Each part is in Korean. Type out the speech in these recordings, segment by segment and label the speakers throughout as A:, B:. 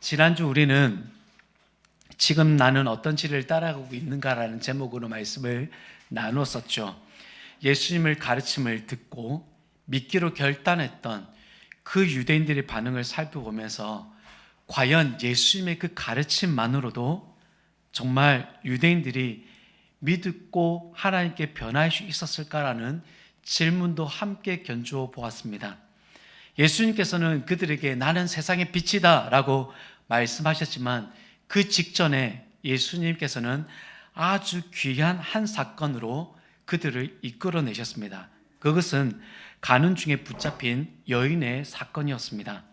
A: 지난주 우리는 지금 나는 어떤 진리를 따라가고 있는가라는 제목으로 말씀을 나누었었죠. 예수님을 가르침을 듣고 믿기로 결단했던 그 유대인들의 반응을 살펴보면서 과연 예수님의 그 가르침만으로도 정말 유대인들이 믿고 하나님께 변할 수 있었을까라는 질문도 함께 견주어 보았습니다. 예수님께서는 그들에게 나는 세상의 빛이다 라고 말씀하셨지만 그 직전에 예수님께서는 아주 귀한 한 사건으로 그들을 이끌어내셨습니다. 그것은 가는 중에 붙잡힌 여인의 사건이었습니다.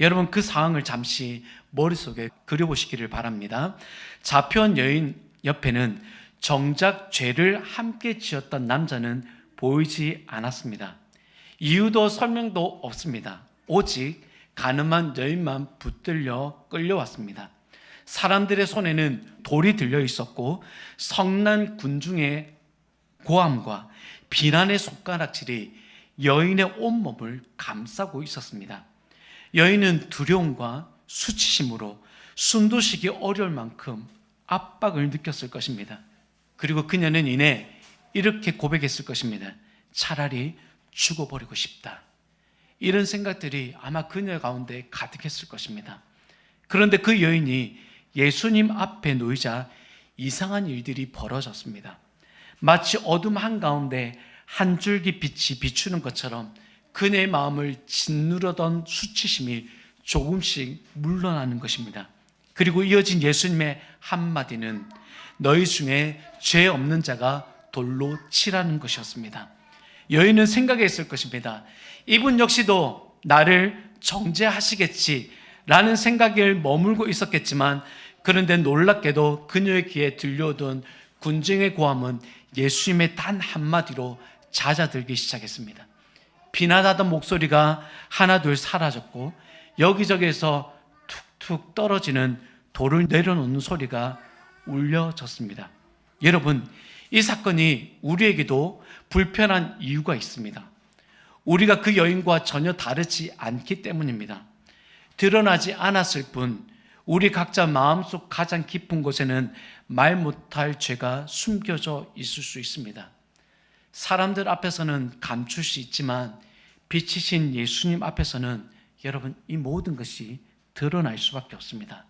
A: 여러분, 그 상황을 잠시 머릿속에 그려보시기를 바랍니다. 잡혀온 여인 옆에는 정작 죄를 함께 지었던 남자는 보이지 않았습니다. 이유도 설명도 없습니다. 오직 가늠한 여인만 붙들려 끌려왔습니다. 사람들의 손에는 돌이 들려 있었고 성난 군중의 고함과 비난의 손가락질이 여인의 온몸을 감싸고 있었습니다. 여인은 두려움과 수치심으로 숨도 쉬기 어려울 만큼 압박을 느꼈을 것입니다. 그리고 그녀는 이내 이렇게 고백했을 것입니다. 차라리 죽어버리고 싶다. 이런 생각들이 아마 그녀 가운데 가득했을 것입니다. 그런데 그 여인이 예수님 앞에 놓이자 이상한 일들이 벌어졌습니다. 마치 어둠 한가운데 한 줄기 빛이 비추는 것처럼 그녀의 마음을 짓누르던 수치심이 조금씩 물러나는 것입니다. 그리고 이어진 예수님의 한마디는 너희 중에 죄 없는 자가 돌로 치라는 것이었습니다. 여인은 생각했을 것입니다. 이분 역시도 나를 정죄하시겠지 라는 생각에 머물고 있었겠지만, 그런데 놀랍게도 그녀의 귀에 들려오던 군중의 고함은 예수님의 단 한마디로 잦아들기 시작했습니다. 비난하던 목소리가 하나둘 사라졌고 여기저기에서 툭툭 떨어지는 돌을 내려놓는 소리가 울려졌습니다. 여러분, 이 사건이 우리에게도 불편한 이유가 있습니다. 우리가 그 여인과 전혀 다르지 않기 때문입니다. 드러나지 않았을 뿐 우리 각자 마음속 가장 깊은 곳에는 말 못할 죄가 숨겨져 있을 수 있습니다. 사람들 앞에서는 감출 수 있지만 빛이신 예수님 앞에서는 여러분, 이 모든 것이 드러날 수밖에 없습니다.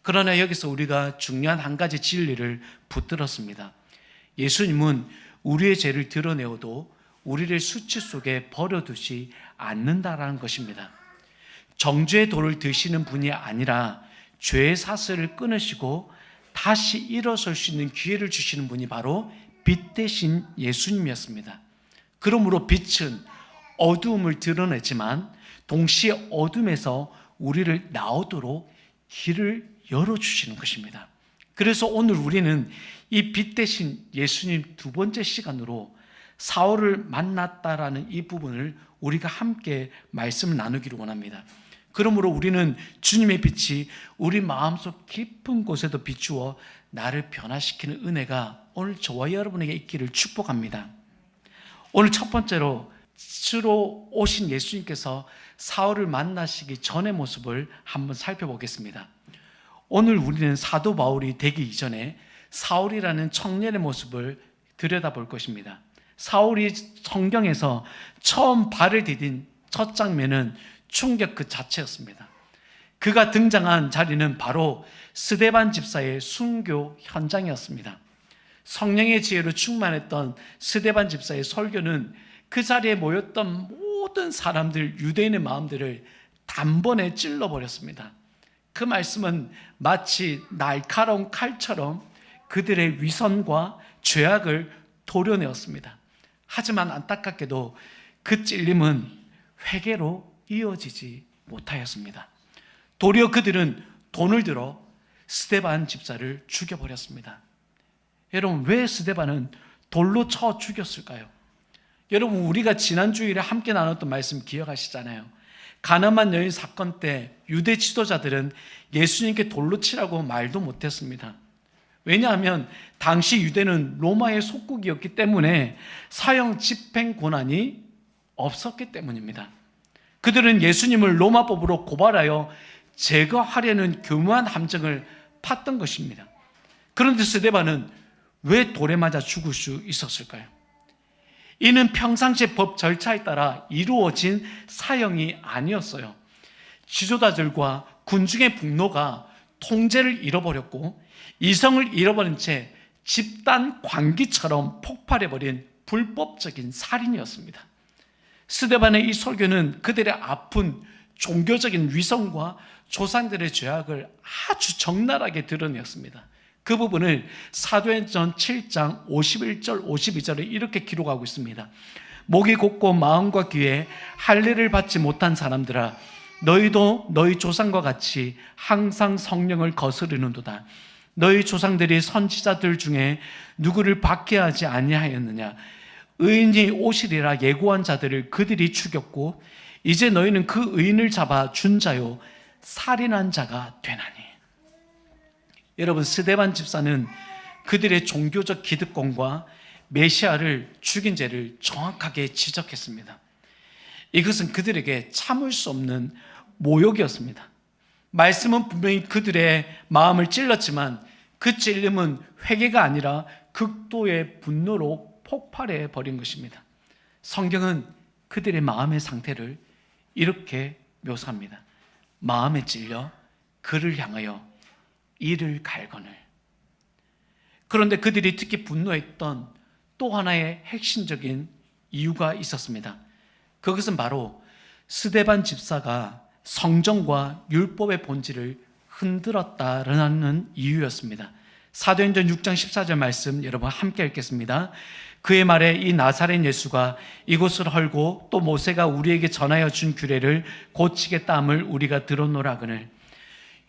A: 그러나 여기서 우리가 중요한 한 가지 진리를 붙들었습니다. 예수님은 우리의 죄를 드러내어도 우리를 수치 속에 버려두지 않는다라는 것입니다. 정죄의 돌을 드시는 분이 아니라 죄의 사슬을 끊으시고 다시 일어설 수 있는 기회를 주시는 분이 바로 빛 대신 예수님이었습니다. 그러므로 빛은 어두움을 드러내지만 동시에 어둠에서 우리를 나오도록 길을 열어주시는 것입니다. 그래서 오늘 우리는 이 빛 대신 예수님 두 번째 시간으로 사울을 만났다라는 이 부분을 우리가 함께 말씀을 나누기를 원합니다. 그러므로 우리는 주님의 빛이 우리 마음속 깊은 곳에도 비추어 나를 변화시키는 은혜가 오늘 저와 여러분에게 있기를 축복합니다. 오늘 첫 번째로 스스로 오신 예수님께서 사울을 만나시기 전의 모습을 한번 살펴보겠습니다. 오늘 우리는 사도 바울이 되기 이전에 사울이라는 청년의 모습을 들여다볼 것입니다. 사울이 성경에서 처음 발을 디딘 첫 장면은 충격 그 자체였습니다. 그가 등장한 자리는 바로 스데반 집사의 순교 현장이었습니다. 성령의 지혜로 충만했던 스데반 집사의 설교는 그 자리에 모였던 모든 사람들, 유대인의 마음들을 단번에 찔러버렸습니다. 그 말씀은 마치 날카로운 칼처럼 그들의 위선과 죄악을 도려내었습니다. 하지만 안타깝게도 그 찔림은 회개로 이어지지 못하였습니다. 도리어 그들은 돈을 들어 스데반 집사를 죽여버렸습니다. 여러분, 왜 스데반은 돌로 쳐 죽였을까요? 여러분, 우리가 지난 주일에 함께 나눴던 말씀 기억하시잖아요. 가늠한 여인 사건 때 유대 지도자들은 예수님께 돌로 치라고 말도 못했습니다. 왜냐하면 당시 유대는 로마의 속국이었기 때문에 사형 집행 권한이 없었기 때문입니다. 그들은 예수님을 로마법으로 고발하여 제거하려는 교묘한 함정을 팠던 것입니다. 그런데 스데반은 왜 돌에 맞아 죽을 수 있었을까요? 이는 평상시의 법 절차에 따라 이루어진 사형이 아니었어요. 지도자들과 군중의 분노가 통제를 잃어버렸고 이성을 잃어버린 채 집단 광기처럼 폭발해버린 불법적인 살인이었습니다. 스데반의 이 설교는 그들의 아픈 종교적인 위선과 조상들의 죄악을 아주 적나라하게 드러냈습니다. 그 부분을 사도행전 7장 51절 52절에 이렇게 기록하고 있습니다. 목이 곧고 마음과 귀에 할례를 받지 못한 사람들아, 너희도 너희 조상과 같이 항상 성령을 거스르는도다. 너희 조상들이 선지자들 중에 누구를 박해하지 아니하였느냐? 의인이 오시리라 예고한 자들을 그들이 죽였고 이제 너희는 그 의인을 잡아 준 자요 살인한 자가 되나니. 여러분, 스데반 집사는 그들의 종교적 기득권과 메시아를 죽인 죄를 정확하게 지적했습니다. 이것은 그들에게 참을 수 없는 모욕이었습니다. 말씀은 분명히 그들의 마음을 찔렀지만 그 찔림은 회개가 아니라 극도의 분노로 폭발해 버린 것입니다. 성경은 그들의 마음의 상태를 이렇게 묘사합니다. 마음에 찔려 그를 향하여 이를 갈거늘. 그런데 그들이 특히 분노했던 또 하나의 핵심적인 이유가 있었습니다. 그것은 바로 스데반 집사가 성정과 율법의 본질을 흔들었다라는 이유였습니다. 사도행전 6장 14절 말씀 여러분 함께 읽겠습니다. 그의 말에 이 나사렛 예수가 이곳을 헐고 또 모세가 우리에게 전하여 준 규례를 고치겠다 함을 우리가 들었노라거늘.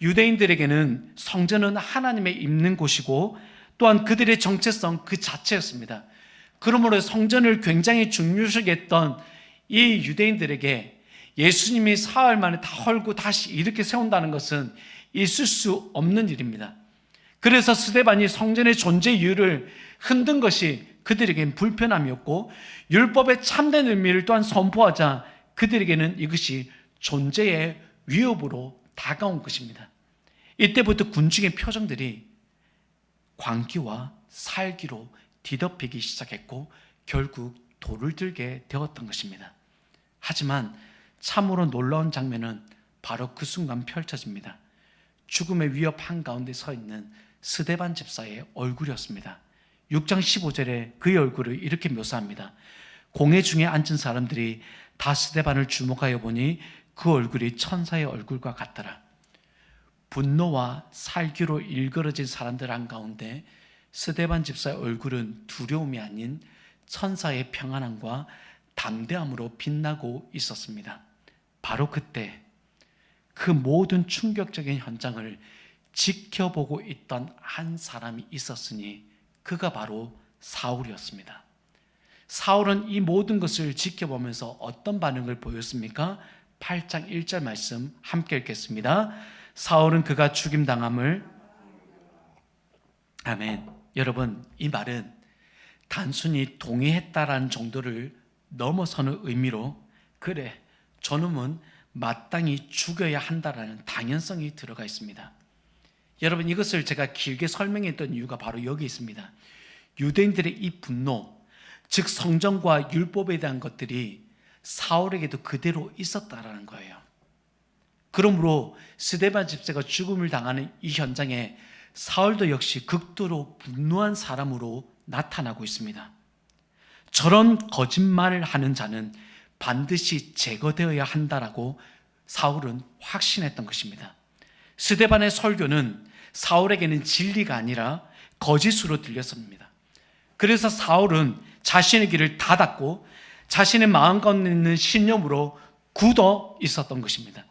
A: 유대인들에게는 성전은 하나님의 있는 곳이고 또한 그들의 정체성 그 자체였습니다. 그러므로 성전을 굉장히 중요시하게 했던 이 유대인들에게 예수님이 사흘 만에 다 헐고 다시 이렇게 세운다는 것은 있을 수 없는 일입니다. 그래서 스데반이 성전의 존재 이유를 흔든 것이 그들에게는 불편함이었고 율법의 참된 의미를 또한 선포하자 그들에게는 이것이 존재의 위협으로 다가온 것입니다. 이때부터 군중의 표정들이 광기와 살기로 뒤덮이기 시작했고 결국 돌을 들게 되었던 것입니다. 하지만 참으로 놀라운 장면은 바로 그 순간 펼쳐집니다. 죽음의 위협 한가운데 서 있는 스데반 집사의 얼굴이었습니다. 6장 15절에 그의 얼굴을 이렇게 묘사합니다. 공회 중에 앉은 사람들이 다 스데반을 주목하여 보니 그 얼굴이 천사의 얼굴과 같더라. 분노와 살기로 일그러진 사람들 한가운데 스데반 집사의 얼굴은 두려움이 아닌 천사의 평안함과 담대함으로 빛나고 있었습니다. 바로 그때 그 모든 충격적인 현장을 지켜보고 있던 한 사람이 있었으니 그가 바로 사울이었습니다. 사울은 이 모든 것을 지켜보면서 어떤 반응을 보였습니까? 8장 1절 말씀 함께 읽겠습니다. 사울은 그가 죽임당함을 아멘. 여러분, 이 말은 단순히 동의했다라는 정도를 넘어서는 의미로 그래, 저놈은 마땅히 죽여야 한다라는 당연성이 들어가 있습니다. 여러분, 이것을 제가 길게 설명했던 이유가 바로 여기 있습니다. 유대인들의 이 분노, 즉 성전과 율법에 대한 것들이 사울에게도 그대로 있었다라는 거예요. 그러므로 스데반 집사가 죽음을 당하는 이 현장에 사울도 역시 극도로 분노한 사람으로 나타나고 있습니다. 저런 거짓말을 하는 자는 반드시 제거되어야 한다라고 사울은 확신했던 것입니다. 스데반의 설교는 사울에게는 진리가 아니라 거짓으로 들렸습니다. 그래서 사울은 자신의 길을 닫았고 자신의 마음 가운데 있는 신념으로 굳어 있었던 것입니다.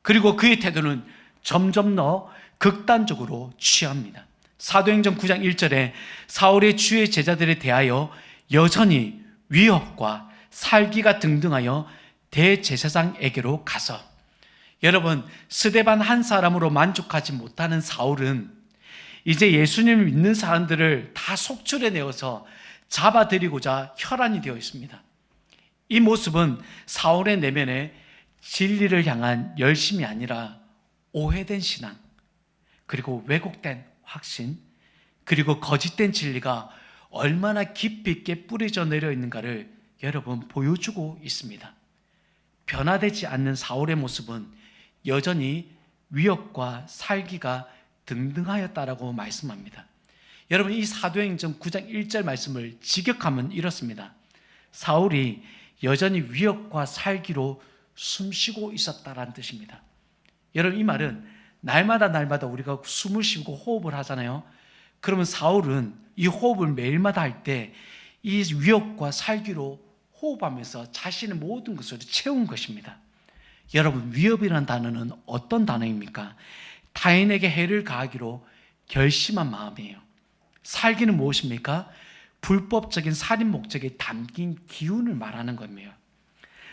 A: 그리고 그의 태도는 점점 더 극단적으로 취합니다. 사도행전 9장 1절에 사울의 주의 제자들에 대하여 여전히 위협과 살기가 등등하여 대제사장에게로 가서, 여러분, 스데반 한 사람으로 만족하지 못하는 사울은 이제 예수님을 믿는 사람들을 다 속출해내어서 잡아들이고자 혈안이 되어 있습니다. 이 모습은 사울의 내면에 진리를 향한 열심이 아니라 오해된 신앙, 그리고 왜곡된 확신, 그리고 거짓된 진리가 얼마나 깊이 있게 뿌려져 내려 있는가를 여러분 보여주고 있습니다. 변화되지 않는 사울의 모습은 여전히 위협과 살기가 등등하였다라고 말씀합니다. 여러분, 이 사도행전 9장 1절 말씀을 직역하면 이렇습니다. 사울이 여전히 위협과 살기로 숨쉬고 있었다라는 뜻입니다. 여러분, 이 말은 날마다 우리가 숨을 쉬고 호흡을 하잖아요. 그러면 사울은 이 호흡을 매일마다 할 때 이 위협과 살기로 호흡하면서 자신의 모든 것을 채운 것입니다. 여러분, 위협이라는 단어는 어떤 단어입니까? 타인에게 해를 가하기로 결심한 마음이에요. 살기는 무엇입니까? 불법적인 살인 목적에 담긴 기운을 말하는 겁니다.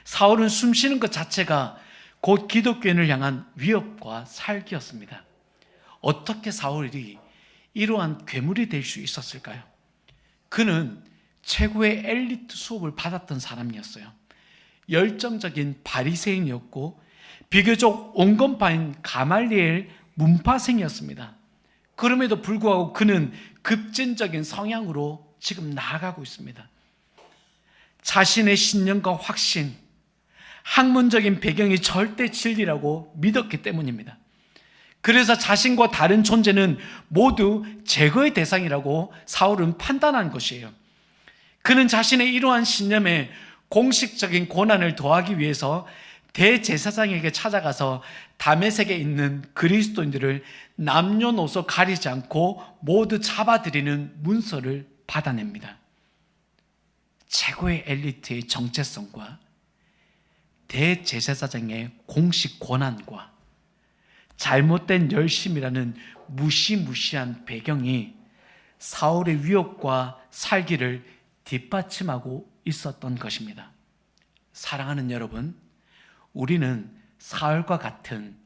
A: 사울은 숨쉬는 것 자체가 곧 기독교인을 향한 위협과 살기였습니다. 어떻게 사울이 이러한 괴물이 될 수 있었을까요? 그는 최고의 엘리트 수업을 받았던 사람이었어요. 열정적인 바리새인이었고 비교적 온건파인 가말리엘 문파생이었습니다. 그럼에도 불구하고 그는 급진적인 성향으로 지금 나아가고 있습니다. 자신의 신념과 확신, 학문적인 배경이 절대 진리라고 믿었기 때문입니다. 그래서 자신과 다른 존재는 모두 제거의 대상이라고 사울은 판단한 것이에요. 그는 자신의 이러한 신념에 공식적인 고난을 더하기 위해서 대제사장에게 찾아가서 다메섹에 있는 그리스도인들을 남녀노소 가리지 않고 모두 잡아들이는 문서를 받아냅니다. 최고의 엘리트의 정체성과 대제사장의 공식 권한과 잘못된 열심이라는 무시무시한 배경이 사울의 위협과 살기를 뒷받침하고 있었던 것입니다. 사랑하는 여러분, 우리는 사울과 같은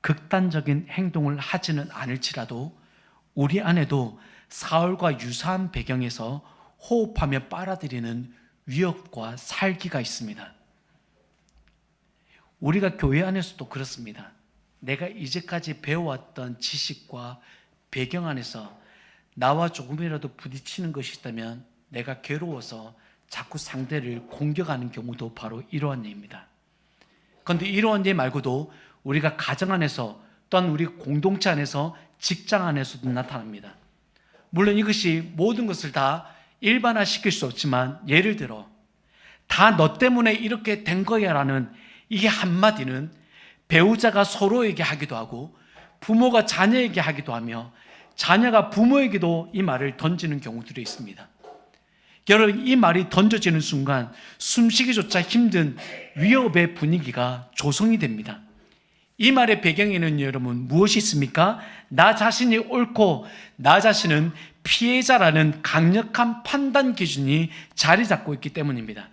A: 극단적인 행동을 하지는 않을지라도 우리 안에도 사울과 유사한 배경에서 호흡하며 빨아들이는 위협과 살기가 있습니다. 우리가 교회 안에서도 그렇습니다. 내가 이제까지 배워왔던 지식과 배경 안에서 나와 조금이라도 부딪히는 것이 있다면 내가 괴로워서 자꾸 상대를 공격하는 경우도 바로 이러한 예입니다. 그런데 이러한 예 말고도 우리가 가정 안에서 또한 우리 공동체 안에서 직장 안에서도 나타납니다. 물론 이것이 모든 것을 다 일반화시킬 수 없지만 예를 들어 다 너 때문에 이렇게 된 거야 라는 이게 한마디는 배우자가 서로에게 하기도 하고 부모가 자녀에게 하기도 하며 자녀가 부모에게도 이 말을 던지는 경우들이 있습니다. 여러분, 이 말이 던져지는 순간 숨쉬기조차 힘든 위협의 분위기가 조성이 됩니다. 이 말의 배경에는 여러분 무엇이 있습니까? 나 자신이 옳고 나 자신은 피해자라는 강력한 판단 기준이 자리 잡고 있기 때문입니다.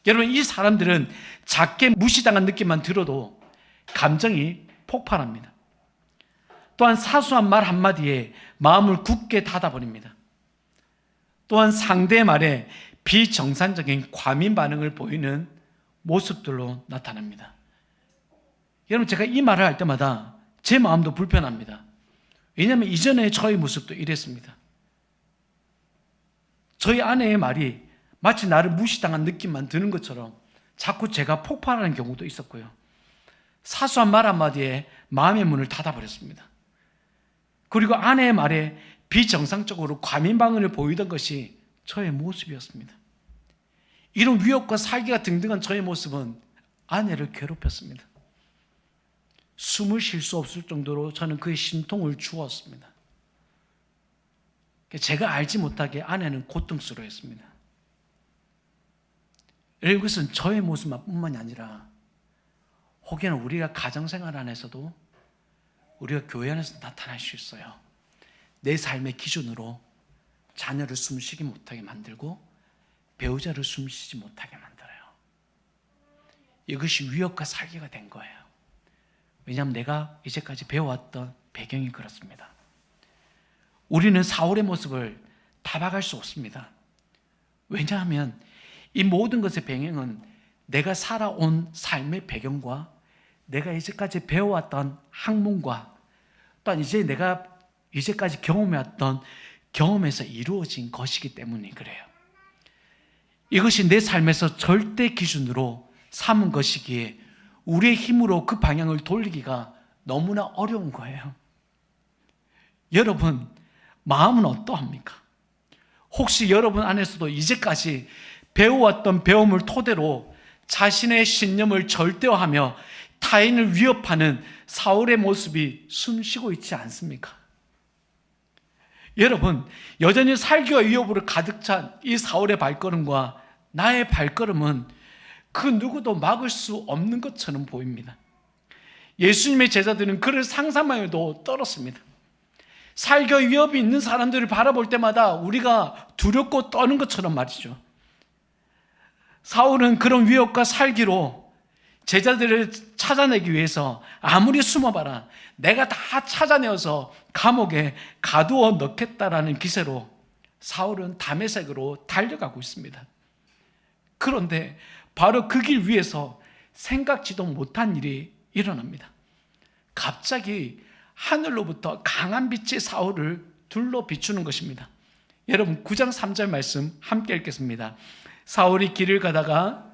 A: 여러분, 이 사람들은 작게 무시당한 느낌만 들어도 감정이 폭발합니다. 또한 사소한 말 한마디에 마음을 굳게 닫아버립니다. 또한 상대의 말에 비정상적인 과민 반응을 보이는 모습들로 나타납니다. 여러분, 제가 이 말을 할 때마다 제 마음도 불편합니다. 왜냐하면 이전에 저의 모습도 이랬습니다. 저희 아내의 말이 마치 나를 무시당한 느낌만 드는 것처럼 자꾸 제가 폭발하는 경우도 있었고요. 사소한 말 한마디에 마음의 문을 닫아버렸습니다. 그리고 아내의 말에 비정상적으로 과민 반응을 보이던 것이 저의 모습이었습니다. 이런 위협과 살기가 등등한 저의 모습은 아내를 괴롭혔습니다. 숨을 쉴 수 없을 정도로 저는 그의 심통을 주었습니다. 제가 알지 못하게 아내는 고통스러워했습니다. 이것은 저의 모습뿐만이 아니라 혹여나 우리가 가정생활 안에서도 우리가 교회 안에서 나타날 수 있어요. 내 삶의 기준으로 자녀를 숨쉬지 못하게 만들고 배우자를 숨쉬지 못하게 만들어요. 이것이 위협과 살기가 된 거예요. 왜냐하면 내가 이제까지 배워왔던 배경이 그렇습니다. 우리는 사울의 모습을 타박할 수 없습니다. 왜냐하면 이 모든 것의 배경은 내가 살아온 삶의 배경과 내가 이제까지 배워왔던 학문과 또한 이제 내가 이제까지 경험해왔던 경험에서 이루어진 것이기 때문에 그래요. 이것이 내 삶에서 절대 기준으로 삼은 것이기에 우리의 힘으로 그 방향을 돌리기가 너무나 어려운 거예요. 여러분, 마음은 어떠합니까? 혹시 여러분 안에서도 이제까지 배워왔던 배움을 토대로 자신의 신념을 절대화하며 타인을 위협하는 사울의 모습이 숨쉬고 있지 않습니까? 여러분, 여전히 살기와 위협으로 가득 찬 이 사울의 발걸음과 나의 발걸음은 그 누구도 막을 수 없는 것처럼 보입니다. 예수님의 제자들은 그를 상상만 해도 떨었습니다. 살기와 위협이 있는 사람들을 바라볼 때마다 우리가 두렵고 떠는 것처럼 말이죠. 사울은 그런 위협과 살기로 제자들을 찾아내기 위해서 아무리 숨어봐라, 내가 다 찾아내어서 감옥에 가두어 넣겠다라는 기세로 사울은 다메섹으로 달려가고 있습니다. 그런데 바로 그 길 위에서 생각지도 못한 일이 일어납니다. 갑자기 하늘로부터 강한 빛이 사울을 둘러 비추는 것입니다. 여러분, 9장 3절 말씀 함께 읽겠습니다. 사울이 길을 가다가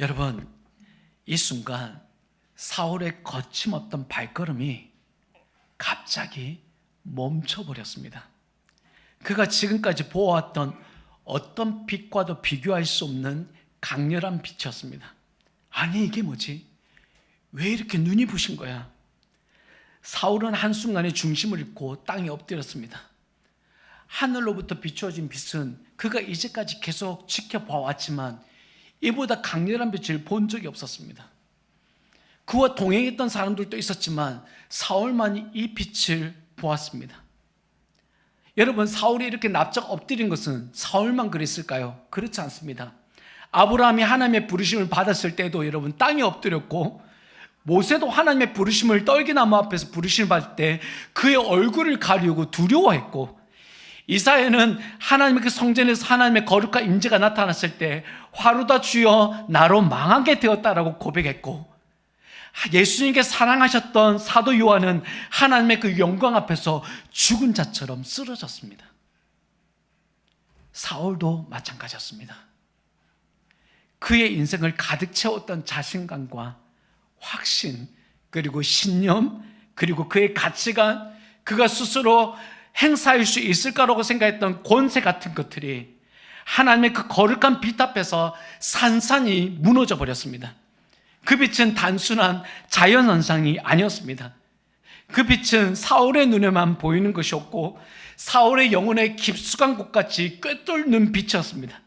A: 여러분, 이 순간 사울의 거침없던 발걸음이 갑자기 멈춰버렸습니다. 그가 지금까지 보아왔던 어떤 빛과도 비교할 수 없는 강렬한 빛이었습니다. 아니, 이게 뭐지? 왜 이렇게 눈이 부신 거야? 사울은 한순간에 중심을 잃고 땅에 엎드렸습니다. 하늘로부터 비추어진 빛은 그가 이제까지 계속 지켜봐왔지만 이보다 강렬한 빛을 본 적이 없었습니다. 그와 동행했던 사람들도 있었지만 사울만이 이 빛을 보았습니다. 여러분, 사울이 이렇게 납작 엎드린 것은 사울만 그랬을까요? 그렇지 않습니다. 아브라함이 하나님의 부르심을 받았을 때도 여러분 땅에 엎드렸고, 모세도 하나님의 부르심을 떨기나무 앞에서 부르심을 받을 때 그의 얼굴을 가리우고 두려워했고, 이사야는 하나님의 그 성전에서 하나님의 거룩한 임재가 나타났을 때 화루다 주여 나로 망하게 되었다라고 고백했고, 예수님께 사랑하셨던 사도 요한은 하나님의 그 영광 앞에서 죽은 자처럼 쓰러졌습니다. 사울도 마찬가지였습니다. 그의 인생을 가득 채웠던 자신감과 확신, 그리고 신념, 그리고 그의 가치관, 그가 스스로 행사할 수 있을까라고 생각했던 권세 같은 것들이 하나님의 그 거룩한 빛 앞에서 산산이 무너져 버렸습니다. 그 빛은 단순한 자연현상이 아니었습니다. 그 빛은 사울의 눈에만 보이는 것이었고 사울의 영혼의 깊숙한 곳같이 꿰뚫는 빛이었습니다.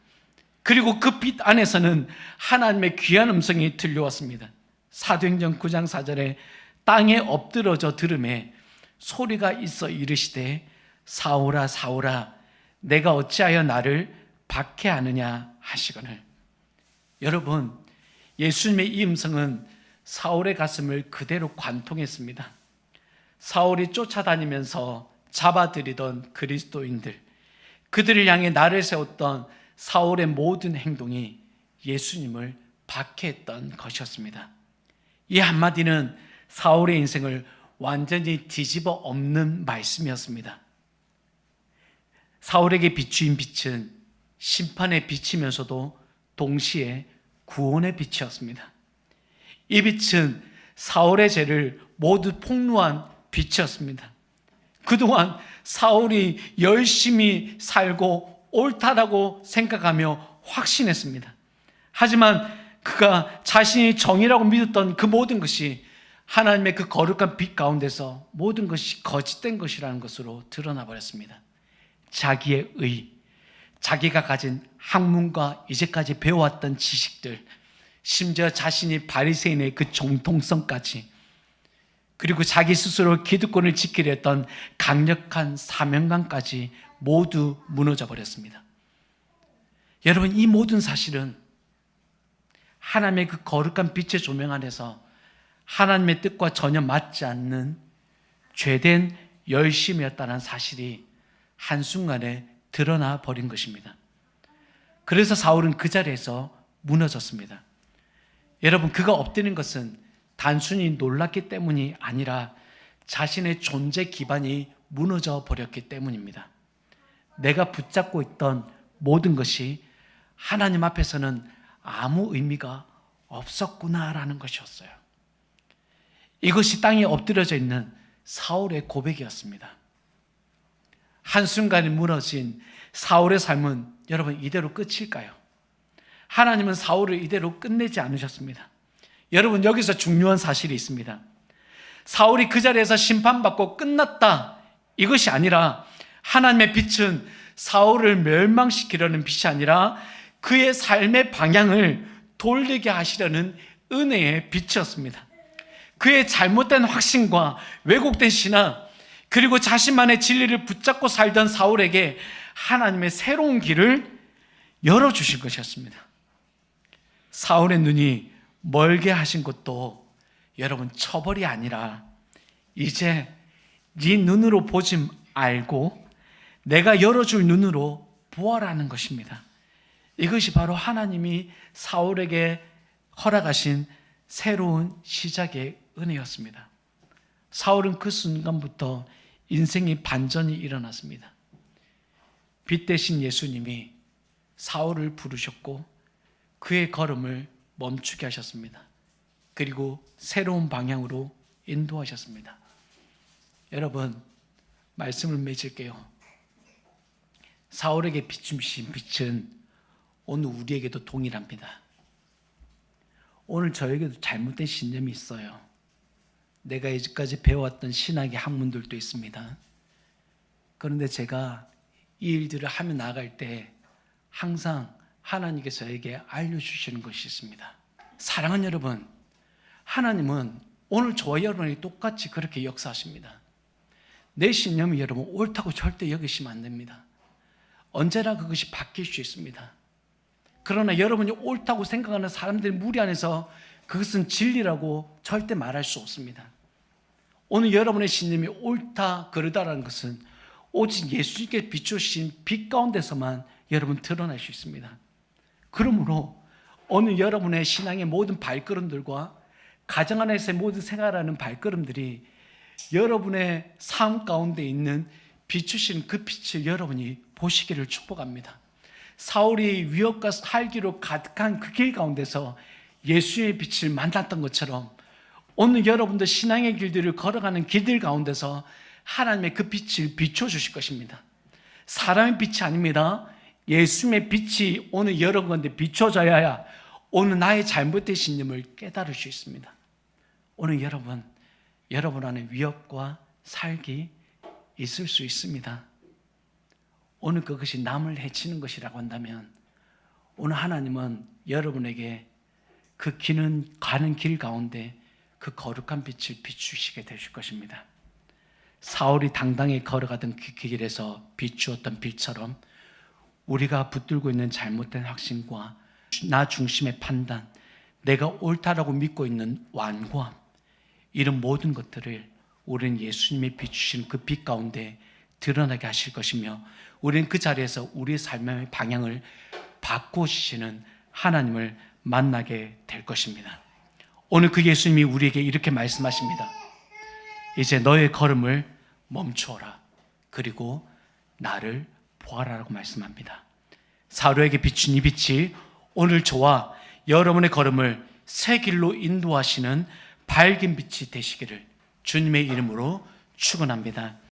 A: 그리고 그 빛 안에서는 하나님의 귀한 음성이 들려왔습니다. 사도행전 9장 4절에 땅에 엎드러져 들음에 소리가 있어 이르시되 사울아 사울아 내가 어찌하여 나를 박해하느냐 하시거늘. 여러분, 예수님의 이 음성은 사울의 가슴을 그대로 관통했습니다. 사울이 쫓아다니면서 잡아들이던 그리스도인들, 그들을 향해 나를 세웠던 사울의 모든 행동이 예수님을 박해했던 것이었습니다. 이 한마디는 사울의 인생을 완전히 뒤집어 엎는 말씀이었습니다. 사울에게 비추인 빛은 심판의 빛이면서도 동시에 구원의 빛이었습니다. 이 빛은 사울의 죄를 모두 폭로한 빛이었습니다. 그동안 사울이 열심히 살고 옳다라고 생각하며 확신했습니다. 하지만 그가 자신이 정의라고 믿었던 그 모든 것이 하나님의 그 거룩한 빛 가운데서 모든 것이 거짓된 것이라는 것으로 드러나 버렸습니다. 자기의 의, 자기가 가진 학문과 이제까지 배워왔던 지식들, 심지어 자신이 바리새인의 그 정통성까지, 그리고 자기 스스로 기득권을 지키려 했던 강력한 사명감까지 모두 무너져 버렸습니다. 여러분, 이 모든 사실은 하나님의 그 거룩한 빛의 조명 안에서 하나님의 뜻과 전혀 맞지 않는 죄된 열심이었다는 사실이 한순간에 드러나 버린 것입니다. 그래서 사울은 그 자리에서 무너졌습니다. 여러분, 그가 엎드린 것은 단순히 놀랐기 때문이 아니라 자신의 존재 기반이 무너져 버렸기 때문입니다. 내가 붙잡고 있던 모든 것이 하나님 앞에서는 아무 의미가 없었구나라는 것이었어요. 이것이 땅에 엎드려져 있는 사울의 고백이었습니다. 한순간에 무너진 사울의 삶은 여러분 이대로 끝일까요? 하나님은 사울을 이대로 끝내지 않으셨습니다. 여러분, 여기서 중요한 사실이 있습니다. 사울이 그 자리에서 심판받고 끝났다, 이것이 아니라 하나님의 빛은 사울을 멸망시키려는 빛이 아니라 그의 삶의 방향을 돌리게 하시려는 은혜의 빛이었습니다. 그의 잘못된 확신과 왜곡된 신앙, 그리고 자신만의 진리를 붙잡고 살던 사울에게 하나님의 새로운 길을 열어주신 것이었습니다. 사울의 눈이 멀게 하신 것도 여러분 처벌이 아니라 이제 네 눈으로 보지 말고 내가 열어줄 눈으로 보아라는 것입니다. 이것이 바로 하나님이 사울에게 허락하신 새로운 시작의 은혜였습니다. 사울은 그 순간부터 인생의 반전이 일어났습니다. 빛 대신 예수님이 사울을 부르셨고 그의 걸음을 멈추게 하셨습니다. 그리고 새로운 방향으로 인도하셨습니다. 여러분, 말씀을 맺을게요. 사울에게 비추신 빛은 오늘 우리에게도 동일합니다. 오늘 저에게도 잘못된 신념이 있어요. 내가 이제까지 배워왔던 신학의 학문들도 있습니다. 그런데 제가 이 일들을 하며 나아갈 때 항상 하나님께서 저에게 알려주시는 것이 있습니다. 사랑하는 여러분, 하나님은 오늘 저와 여러분이 똑같이 그렇게 역사하십니다. 내 신념이 여러분 옳다고 절대 여기시면 안 됩니다. 언제나 그것이 바뀔 수 있습니다. 그러나 여러분이 옳다고 생각하는 사람들 무리 안에서 그것은 진리라고 절대 말할 수 없습니다. 오늘 여러분의 신념이 옳다 그르다라는 것은 오직 예수님께 비추신 빛 가운데서만 여러분 드러날 수 있습니다. 그러므로 오늘 여러분의 신앙의 모든 발걸음들과 가정 안에서의 모든 생활하는 발걸음들이 여러분의 삶 가운데 있는 비추신 그 빛을 여러분이 보시기를 축복합니다. 사울이 위협과 살기로 가득한 그 길 가운데서 예수의 빛을 만났던 것처럼 오늘 여러분들 신앙의 길들을 걸어가는 길들 가운데서 하나님의 그 빛을 비춰주실 것입니다. 사람의 빛이 아닙니다. 예수님의 빛이 오늘 여러분한테 비춰져야 오늘 나의 잘못된 신념을 깨달을 수 있습니다. 오늘 여러분 안에 위협과 살기 있을 수 있습니다. 오늘 그것이 남을 해치는 것이라고 한다면 오늘 하나님은 여러분에게 그 가는 길 가운데 그 거룩한 빛을 비추시게 되실 것입니다. 사울이 당당히 걸어가던 그 길에서 비추었던 빛처럼 우리가 붙들고 있는 잘못된 확신과 나 중심의 판단, 내가 옳다라고 믿고 있는 완고함, 이런 모든 것들을 우리는 예수님이 비추신 그 빛 가운데 드러나게 하실 것이며 우리는 그 자리에서 우리의 삶의 방향을 바꾸시는 하나님을 만나게 될 것입니다. 오늘 그 예수님이 우리에게 이렇게 말씀하십니다. 이제 너의 걸음을 멈추어라. 그리고 나를 보아라라고 말씀합니다. 사울에게 비춘 이 빛이 오늘 저와 여러분의 걸음을 새 길로 인도하시는 밝은 빛이 되시기를 주님의 이름으로 축원합니다.